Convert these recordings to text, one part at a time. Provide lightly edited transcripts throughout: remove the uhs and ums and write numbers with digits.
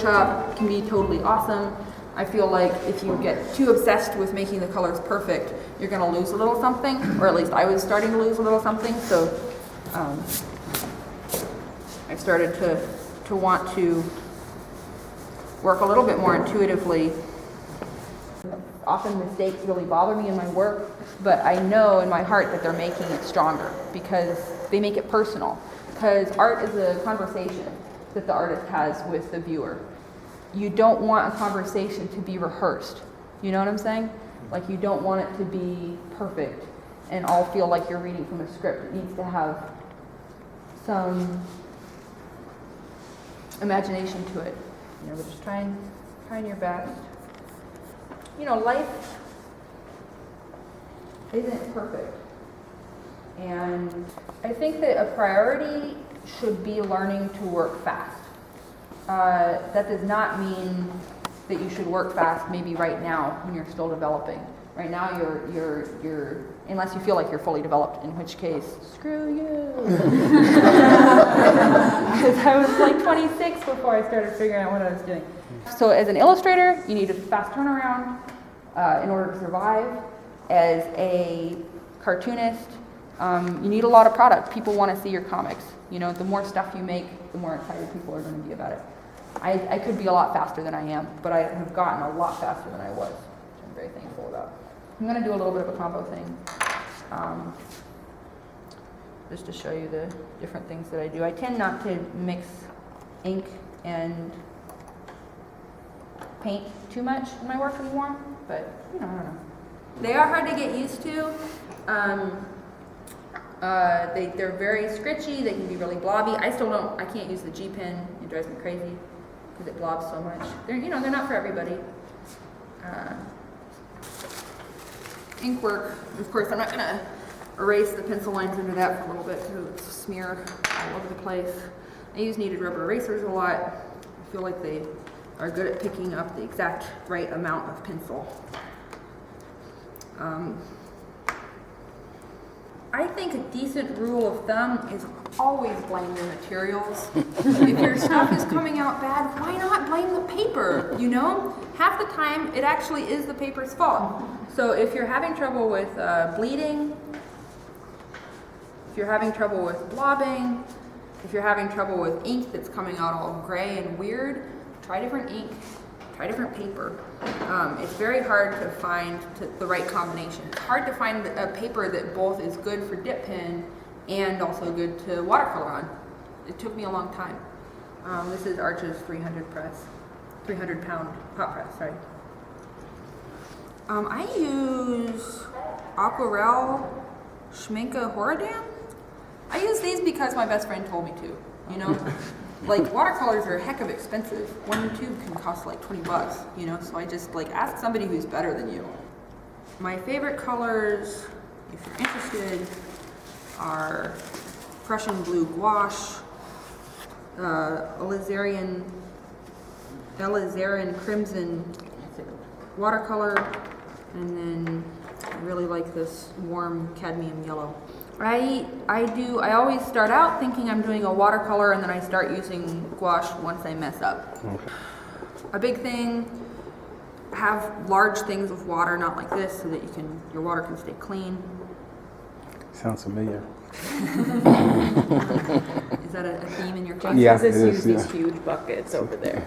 Photoshop can be totally awesome. I feel like if you get too obsessed with making the colors perfect, you're going to lose a little something, or at least I was starting to lose a little something. So I started to want to work a little bit more intuitively. Often mistakes really bother me in my work, but I know in my heart that they're making it stronger because they make it personal. Because art is a conversation that the artist has with the viewer. You don't want a conversation to be rehearsed. You know what I'm saying? Like, you don't want it to be perfect and all feel like you're reading from a script. It needs to have some imagination to it. You know, but just trying your best. You know, life isn't perfect. And I think that a priority should be learning to work fast. That does not mean that you should work fast maybe right now when you're still developing. Right now you're unless you feel like you're fully developed, in which case, screw you. Because I was like 26 before I started figuring out what I was doing. So as an illustrator, you need a fast turnaround in order to survive. As a cartoonist, you need a lot of product. People want to see your comics. You know, the more stuff you make, the more excited people are going to be about it. I could be a lot faster than I am, but I have gotten a lot faster than I was, which I'm very thankful about. I'm going to do a little bit of a combo thing, just to show you the different things that I do. I tend not to mix ink and paint too much in my work anymore, but, you know, I don't know. They are hard to get used to. They're very scritchy. They can be really blobby. I can't use the G pen. It drives me crazy because it blobs so much. They're not for everybody. Ink work, of course, I'm not gonna erase the pencil lines into that for a little bit because it's smeared all over the place. I use kneaded rubber erasers a lot. I feel like they are good at picking up the exact right amount of pencil. I think a decent rule of thumb is always blame your materials. If your stuff is coming out bad, why not blame the paper, you know? Half the time, it actually is the paper's fault. So if you're having trouble with bleeding, if you're having trouble with blobbing, if you're having trouble with ink that's coming out all gray and weird, try different ink, try different paper. It's very hard to find the right combination. It's hard to find a paper that both is good for dip pen and also good to watercolor on. It took me a long time. This is Arch's 300 pound hot press, sorry. I use Aquarelle Schminke Horadam. I use these because my best friend told me to, you know? Like, watercolors are a heck of expensive. One tube can cost like $20, you know? So I just like ask somebody who's better than you. My favorite colors, if you're interested, are Prussian Blue Gouache, Alizarin Crimson watercolor, and then I really like this warm cadmium yellow. I always start out thinking I'm doing a watercolor and then I start using gouache once I mess up. Okay. A big thing, have large things with water, not like this, so that your water can stay clean. Sounds familiar. Is that a theme in your class? Yeah, it is. These huge buckets over there.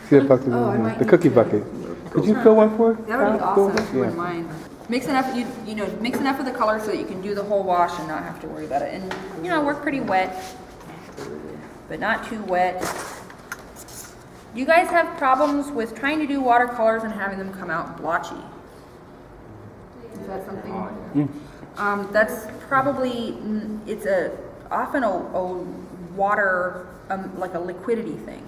See that bucket? The cookie bucket. Could you fill one for? That would be awesome if you wouldn't mind. Mix enough, mix enough of the color so that you can do the whole wash and not have to worry about it. And work pretty wet, but not too wet. You guys have problems with trying to do watercolors and having them come out blotchy. Is that something? That's probably, it's often a water, like a liquidity thing.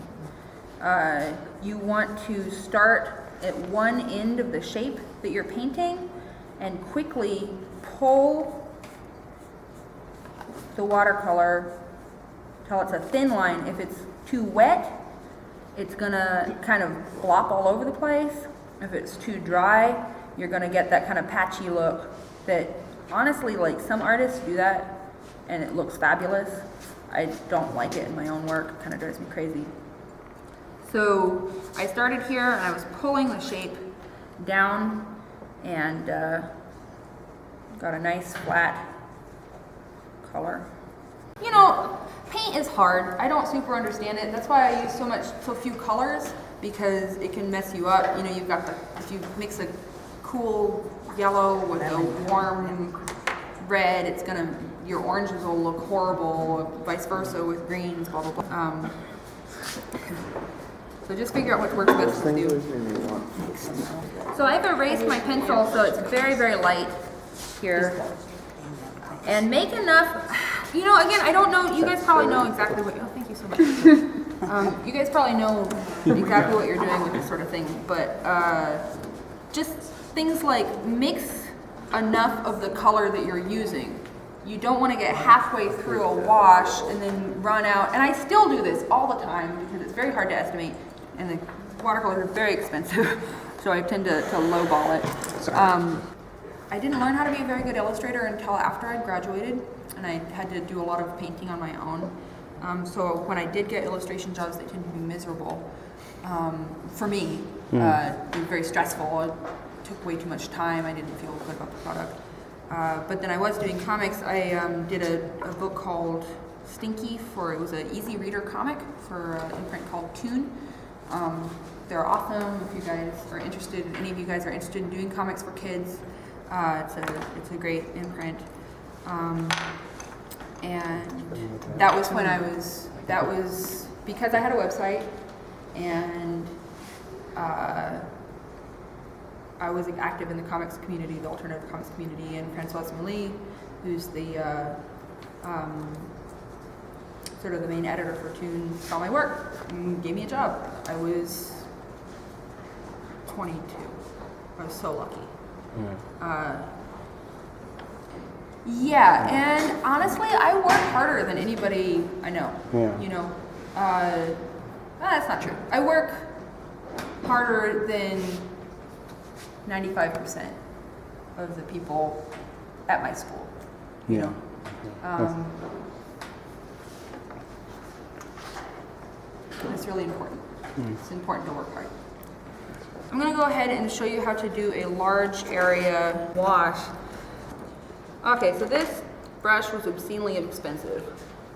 You want to start at one end of the shape that you're painting and quickly pull the watercolor till it's a thin line. If it's too wet, it's gonna kind of glop all over the place. If it's too dry, you're gonna get that kind of patchy look that honestly, like, some artists do that and it looks fabulous. I don't like it in my own work. It kind of drives me crazy. So I started here and I was pulling the shape down and got a nice flat color. You know, paint is hard. I don't super understand it. That's why I use so few colors, because it can mess you up. You know, you've got if you mix a cool yellow with a warm red, it's gonna, your oranges will look horrible, vice versa with greens, blah, blah, blah. So just figure out what works best for you. So I've erased my pencil so it's very, very light here. And make enough, you know, again, I don't know, you guys probably know exactly what, oh, thank you so much. You guys probably know exactly what you're doing with this sort of thing, but just things like mix enough of the color that you're using. You don't want to get halfway through a wash and then run out, and I still do this all the time because it's very hard to estimate, and the watercolors are very expensive, so I tend to lowball it. I didn't learn how to be a very good illustrator until after I graduated, and I had to do a lot of painting on my own. So when I did get illustration jobs, they tended to be miserable for me. It was very stressful. It took way too much time. I didn't feel good about the product. But then I was doing comics. I did a book called Stinky it was an easy reader comic for an imprint called Toon. They're awesome if you guys are interested, any of you guys are interested in doing comics for kids. It's a great imprint. And that was when that was because I had a website, and I was active in the comics community, the alternative comics community, and Francoise Millie, who's the sort of the main editor for Toon, saw my work and gave me a job. I was 22. I was so lucky. Yeah, and honestly, I work harder than anybody I know. Yeah. You know, that's not true. I work harder than 95% of the people at my school. You know, it's really important. It's important to work hard. I'm going to go ahead and show you how to do a large area wash. Okay, so this brush was obscenely expensive.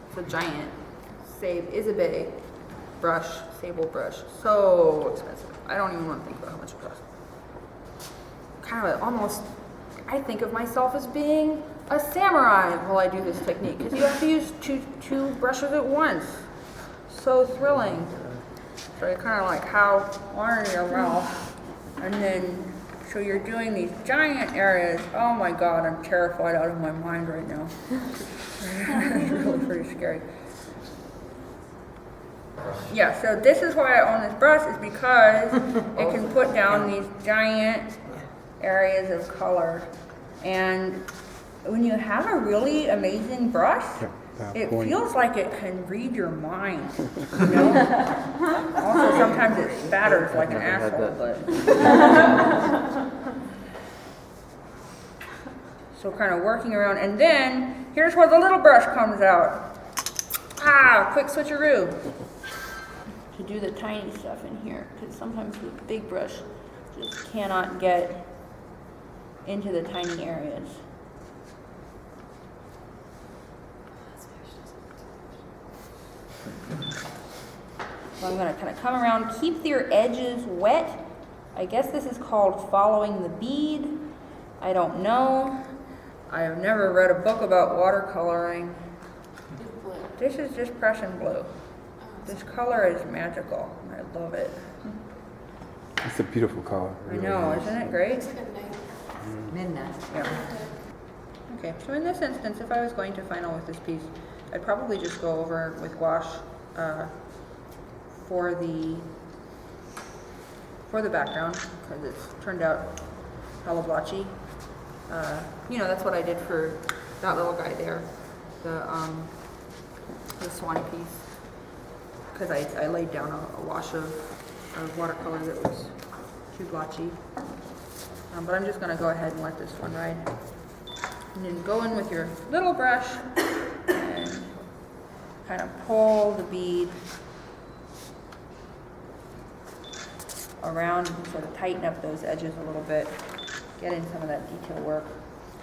It's a giant Isabey brush, sable brush. So expensive. I don't even want to think about how much it costs. Kind of almost, I think of myself as being a samurai while I do this technique, because you have to use two brushes at once. So thrilling. So you're kind of like how one in your mouth, and then so you're doing these giant areas. Oh my God, I'm terrified out of my mind right now. It's really pretty scary. Yeah, so this is why I own this brush, is because it can put down these giant areas of color. And when you have a really amazing brush, it feels like it can read your mind, you know? Also, sometimes it spatters like an asshole, but... So kind of working around, and then, here's where the little brush comes out. Quick switcheroo. To do the tiny stuff in here, because sometimes the big brush just cannot get into the tiny areas. So I'm going to kind of come around, keep your edges wet. I guess this is called following the bead. I don't know. I have never read a book about watercoloring. This is just Prussian blue. This color is magical. I love it. It's a beautiful color. I know, isn't it great? It's like a night. Midnight. Yeah. Okay, so in this instance, if I was going to final with this piece, I'd probably just go over with gouache for the background, because it's turned out hella blotchy. You know, that's what I did for that little guy there, the swan piece, because I laid down a wash of watercolor that was too blotchy. But I'm just going to go ahead and let this one ride. And then go in with your little brush and kind of pull the bead around. You can sort of tighten up those edges a little bit, get in some of that detail work.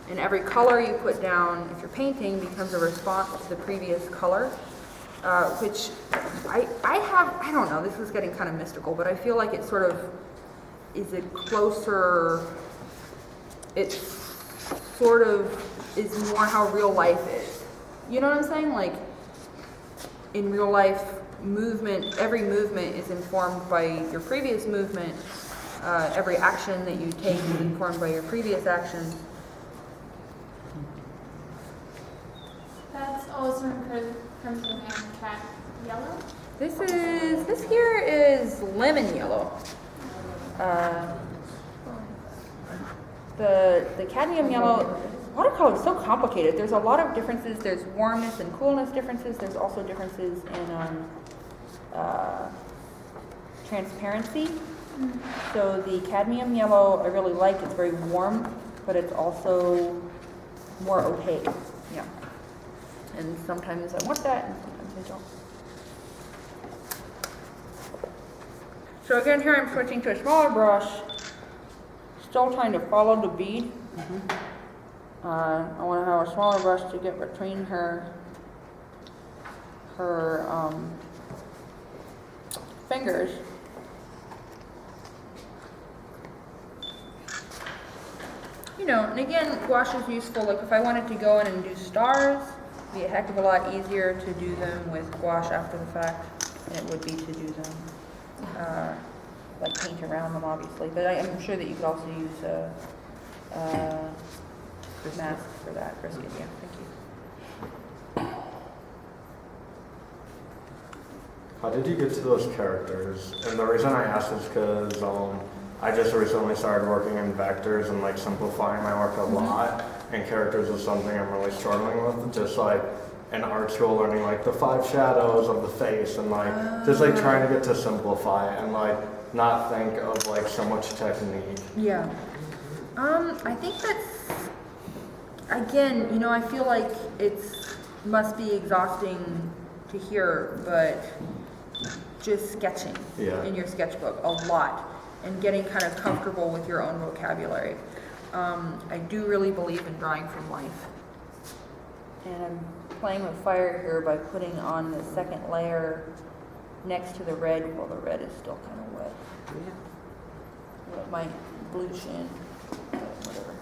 And every color you put down, if you're painting, becomes a response to the previous color, which I don't know, this is getting kind of mystical, but I feel like it sort of is a closer, it sort of is more how real life is. You know what I'm saying? Like, in real life, every movement is informed by your previous movement. Every action that you take is informed by your previous actions. That's also crimson and cat yellow. This here is lemon yellow. The cadmium yellow, watercolor is so complicated. There's a lot of differences. There's warmness and coolness differences. There's also differences in transparency. So the cadmium yellow I really like. It's very warm, but it's also more opaque. Yeah. And sometimes I want that, and sometimes I don't. So again, here I'm switching to a smaller brush, still trying to follow the bead. I want to have a smaller brush to get between her fingers. You know, and again, gouache is useful. Like if I wanted to go in and do stars, it'd be a heck of a lot easier to do them with gouache after the fact than it would be to do them. Like paint around them, obviously, but I'm sure that you could also use a mask for that. Brisket, yeah, thank you. How did you get to those characters? And the reason I asked is because I just recently started working in vectors and like simplifying my work a lot, and characters is something I'm really struggling with. Just like in art school, learning like the 5 shadows of the face and like just like trying to get to simplify it and like not think of like so much technique. Yeah. I think that's, again, you know, I feel like must be exhausting to hear, but just sketching in your sketchbook a lot and getting kind of comfortable with your own vocabulary. I do really believe in drawing from life. And I'm playing with fire here by putting on the second layer next to the red while the red is still kind of wet. Yeah. It might bloosh in, but whatever.